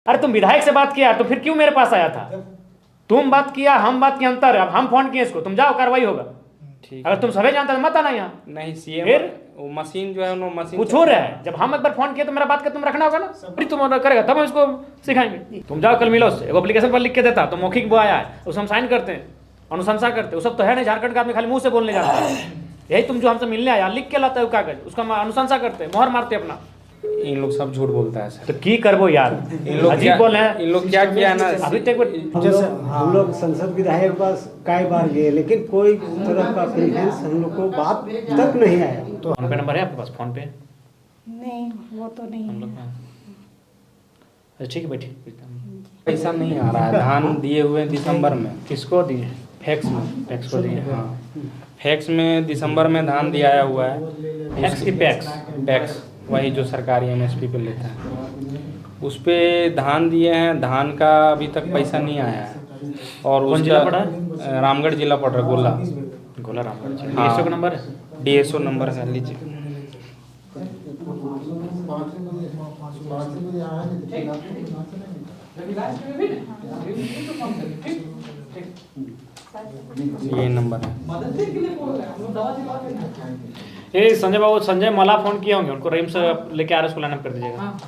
अरे तुम विधायक से बात किया तो फिर क्यों मेरे पास आया था? तुम बात किया, हम बात किया, अंतर है। अब हम फोन किए इसको, तुम जाओ, कार्रवाई होगा। ठीक अगर तुम सभी जानते तो मत आना यहाँ। नहीं सीएम फिर वो मशीन जो है वो मशीन कुछ हो रहा है। जब हम एक बार फोन किए तो मेरा बात का तुम रखना होगा ना। फिर तुम ऑर्डर करेगा तब हम इसको सिखाएंगे। तुम जाओ कल मिलो उससे, एक एप्लीकेशन पर लिख के देता तो मौखिक वो आया है, उसे हम साइन करते हैं, अनुशंसा करते हैं। वो सब तो है नहीं, झारखंड का आदमी खाली मुंह से बोलने जाता है। यही तुम जो हमसे मिलने आया लिख के लाता है कागज, उसका हम अनुशंसा करते हैं, मोहर मारते हैं अपना। इन लोग सब झूठ बोलता है सर। तो की करबो यार, इन लोग अजीब बोल रहे हैं। इन लोग क्या किया ना अभी तक जैसे हम लोग संसद विधायक पास कई बार गए, लेकिन कोई तरह का प्रेफरेंस हम लोग को बात तक नहीं आया। तो फोन पे नंबर है आपके पास? फोन पे नहीं, वो तो नहीं हम लोग है। अच्छा ठीक है बैठिए। पैसा नहीं आ रहा है। धान दिए हुए दिसंबर में, किसको दिए? फैक्स में, पैक्स को दिए? हाँ फैक्स में दिसंबर में धान दिया हुआ है। पैक्स की पैक्स? पैक्स वही जो सरकारी एमएसपी पे लेता है, उस पे धान दिए हैं। धान का अभी तक पैसा नहीं आया है। और कौन उसका जिला पड़ा है? रामगढ़ जिला पड़ रहा है, गोला। गोला रामगढ़। हाँ। DSO का नंबर है? डीएसओ नंबर है, लीजिए। ये नंबर है। ए संजय बाबू, संजय मला फोन किए होंगे, उनको रहीम से लेके आ रहे, उसको लाइन अप कर दीजिएगा।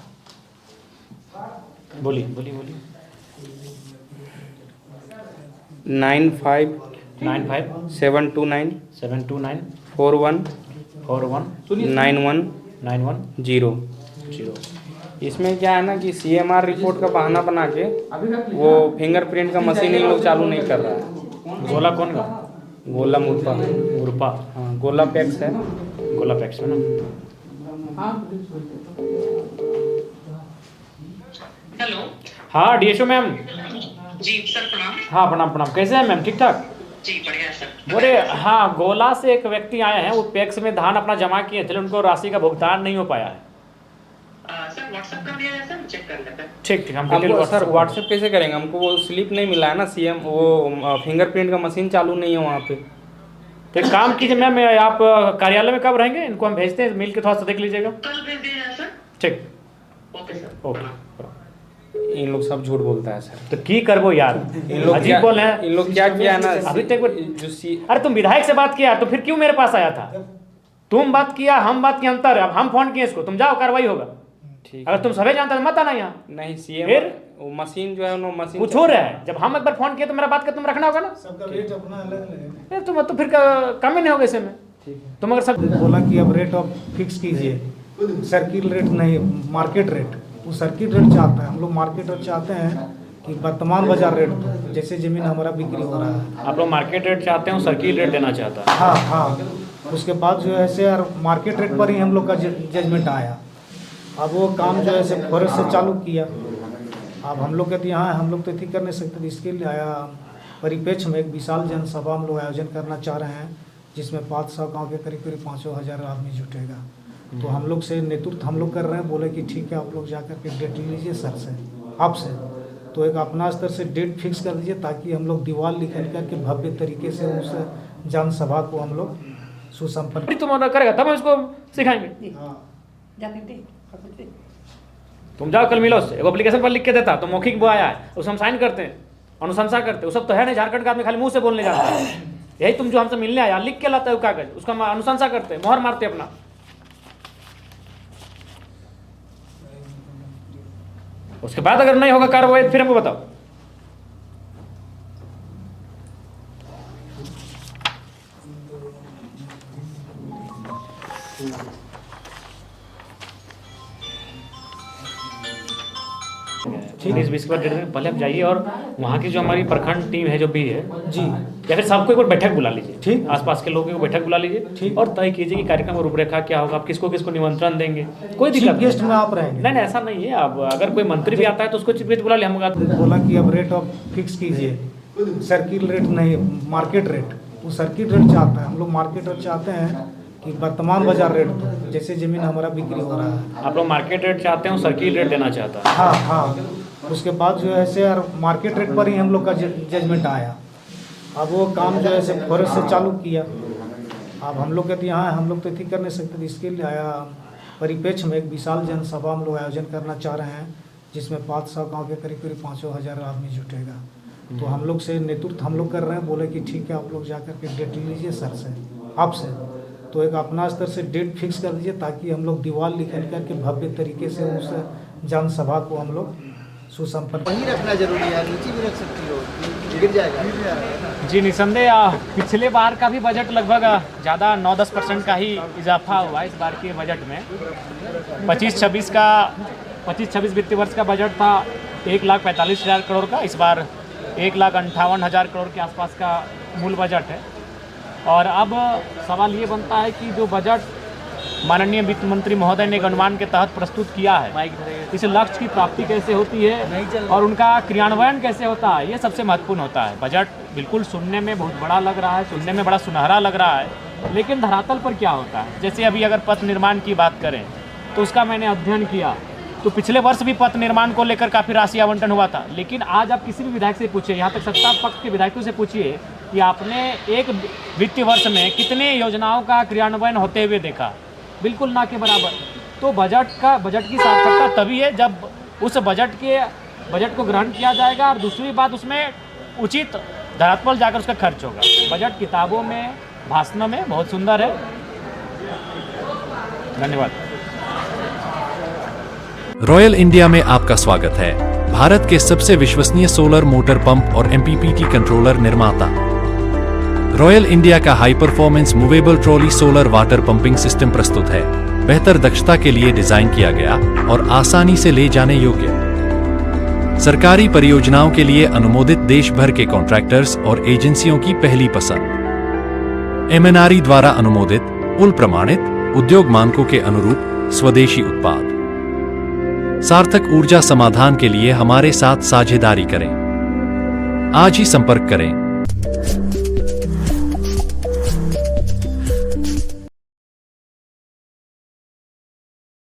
बोलिए बोलिए बोलिए। 95 95 729 729 41 41 91 91 0। 0। इसमें क्या है ना कि सीएमआर रिपोर्ट का बहाना बना के वो फिंगरप्रिंट का मशीन इन लोग चालू नहीं कर रहा है। गोला कौन का? गोला मुर्पा, ग्रुपा। हाँ गोला पैक्स है। गोला पैक्स में ना। हेलो। हाँ DSO मैम। जी सर प्रणाम। हाँ प्रणाम प्रणाम। कैसे हैं मैम? ठीक ठाक? जी बढ़िया है सर। बोले हाँ, गोला से एक व्यक्ति आए हैं, वो पैक्स में धान अपना जमा किए थे, उनको राशि का भुगतान नहीं हो पाया है। सर व्हाट्सएप कर दिया है सर, चेक कर लेते हैं। ठीक ठीक, हम हमको सर व्हाट्सएप कैसे करेंगे? हमको वो स्लिप नहीं मिला है ना सीएम, वो फिंगरप्रिंट का मशीन चालू नहीं है वहाँ पे। तो एक काम कीजिए मैम, आप कार्यालय में कब रहेंगे? इनको हम भेजते हैं, मिल के थोड़ा सा देख लीजिएगा। कल भेज दिया है सर। ठीक, ओके सर। ओके। इन लोग सब झूठ बोलता है सर। तो की करबो यार, इन लोग अजीब बोल रहे हैं। इन लोग क्या किया ना अभी तक जो अरे तुम विधायक से बात किया तो फिर क्यों मेरे पास आया था? तुम बात किया, हम बात किया, अंतर है। अब हम फोन किए इसको, तुम जाओ, कार्रवाई होगा। ठीक अगर तुम सभी जानते तो मत आना यहाँ। नहीं सीएम फिर वो मशीन जो है वो मशीन कुछ हो रहा है। जब हम एक बार फोन किए तो मेरा बात का तुम रखना होगा ना। सबका रेट अपना अलग है। फिर तुम तो फिर कम ही नहीं होगा इसमें। तुम अगर सब बोला कि अब रेट ऑफ फिक्स कीजिए, सर्किल रेट नहीं, मार्केट रेट। वो सर्किल रेट चाहता है, हम लोग मार्केट रेट चाहते हैं कि वर्तमान बाजार रेट दो, जैसे जमीन हमारा बिक्री हो रहा है। आप लोग मार्केट रेट चाहते हो, सर्किल रेट देना चाहता है। हाँ हाँ, उसके बाद जो है से मार्केट रेट पर ही हम लोग का जजमेंट आया। अब वो काम जो है से फौरन से चालू किया। अब हम लोग कहते हैं हाँ, हम लोग तो ठीक कर नहीं सकते, तो इसके लिए आया परिप्रेक्ष्य में एक विशाल जनसभा हम लोग आयोजन करना चाह रहे हैं, जिसमें 500 गाँव के करीब करीब 5,000 आदमी जुटेगा। तो हम लोग से नेतृत्व हम लोग कर रहे हैं। बोले कि ठीक है, आप लोग जाकर के डेट ले लीजिए सर से, आपसे। तो एक अपना स्तर से डेट फिक्स कर दीजिए, ताकि हम लोग दीवार निकल करके भव्य तरीके से उस जनसभा को हम लोग सुसंपन्न। तुम ऑर्डर करेगा तब हम इसको सिखाएंगे। हाँ। तुम जाओ कल मिलो उससे, एक एप्लीकेशन पर लिख के देता तो मौखिक वो आया है, उसे हम साइन करते हैं, अनुशंसा करते हैं। वो सब तो है नहीं, झारखंड का आदमी खाली मुंह से बोलने जाता है। यही तुम जो हमसे मिलने आया लिख के लाता है कागज, उसका हम अनुशंसा करते हैं, मोहर मारते हैं अपना। उसके बाद अगर नहीं होगा कार्रवाई फिर हमको बताओ। ठीक है, इस बीच के बाद डेढ़ दिन पहले आप जाइए, और वहाँ की जो हमारी प्रखंड टीम है जो भी है जी, या फिर सबको एक बार बैठक बुला लीजिए। ठीक। आसपास के लोगों को बैठक बुला लीजिए, ठीक। और तय कीजिए कि कार्यक्रम में रूपरेखा क्या होगा, आप किसको किसको निमंत्रण देंगे। कोई दिक्कत चीफ गेस्ट में आप रहेंगे। नहीं, ऐसा नहीं है। अब अगर कोई मंत्री भी आता है तो उसको चीफ गेस्ट बुला ले। हम बोला कि अब रेट ऑफ फिक्स कीजिए, सर्किल रेट नहीं, मार्केट रेट। वो सर्किल रेट चाहता है, हम लोग मार्केट रेट चाहते हैं कि वर्तमान बाजार रेट दो, जैसे जमीन हमारा बिक्री हो रहा है। आप लोग मार्केट रेट चाहते हो, सर्किल रेट देना चाहता है। हाँ हाँ, उसके बाद जो है से मार्केट रेट पर ही हम लोग का जजमेंट आया। अब वो काम जो है से फौरन से चालू किया। अब हम लोग कहते हैं हाँ, हम लोग तो ठीक कर नहीं सकते, तो इसके लिए आया परिप्रेक्ष्य में एक विशाल जनसभा हम लोग आयोजन करना चाह रहे हैं, जिसमें 500 गाँव के करीब करीब 5,000 आदमी जुटेगा। तो हम लोग से नेतृत्व हम लोग कर रहे हैं, बोले कि ठीक है आप लोग जा कर के डेट लीजिए सर से, आपसे तो एक अपना स्तर से डेट फिक्स कर दीजिए, ताकि हम लोग दीवार निकल करके भव्य तरीके से उस जनसभा को हम लोग सुसंपन्न। वहीं रखना जरूरी है, नीचे भी रख सकती हो, गिर जाएगा। जी निसंदेह पिछले बार का भी बजट लगभग ज़्यादा 9-10% का ही इजाफा हुआ इस बार के बजट में। 25-26 वित्तीय वर्ष का बजट था 1,45,000 करोड़ का, इस बार 1,58,000 करोड़ के आसपास का मूल बजट है। और अब सवाल ये बनता है कि जो बजट माननीय वित्त मंत्री महोदय ने एक अनुमान के तहत प्रस्तुत किया है, इस लक्ष्य की प्राप्ति कैसे होती है और उनका क्रियान्वयन कैसे होता है, ये सबसे महत्वपूर्ण होता है। बजट बिल्कुल सुनने में बहुत बड़ा लग रहा है, सुनने में बड़ा सुनहरा लग रहा है, लेकिन धरातल पर क्या होता है। जैसे अभी अगर पथ निर्माण की बात करें तो उसका मैंने अध्ययन किया, तो पिछले वर्ष भी पथ निर्माण को लेकर काफ़ी राशि आवंटन हुआ था। लेकिन आज आप किसी भी विधायक से पूछिए, यहाँ तक सत्ता पक्ष के विधायकों से पूछिए कि आपने एक वित्तीय वर्ष में कितने योजनाओं का क्रियान्वयन होते हुए देखा, बिल्कुल ना के बराबर। तो बजट की सार्थकता तभी है जब उस बजट को ग्रहण किया जाएगा, और दूसरी बात उसमें उचित धरातल जाकर उसका खर्च होगा। बजट किताबों में, भाषणों में बहुत सुंदर है। धन्यवाद। रॉयल इंडिया में आपका स्वागत है। भारत के सबसे विश्वसनीय सोलर मोटर पंप और MPPT कंट्रोलर निर्माता रॉयल इंडिया का high performance movable trolley solar water pumping system प्रस्तुत है। बेहतर दक्षता के लिए डिजाइन किया गया और आसानी से ले जाने योग्य। सरकारी परियोजनाओं के लिए अनुमोदित देश भर के कॉन्ट्रैक्टर्स और एजेंसियों की पहली पसंद। MNRE द्वारा अनुमोदित, उल प्रमाणित, उद्योग मानकों के अनुरूप स्वदेशी उत्पाद। सार्थक ऊर्जा समाधान के लिए हमारे साथ साझेदारी करें। आज ही संपर्क करें।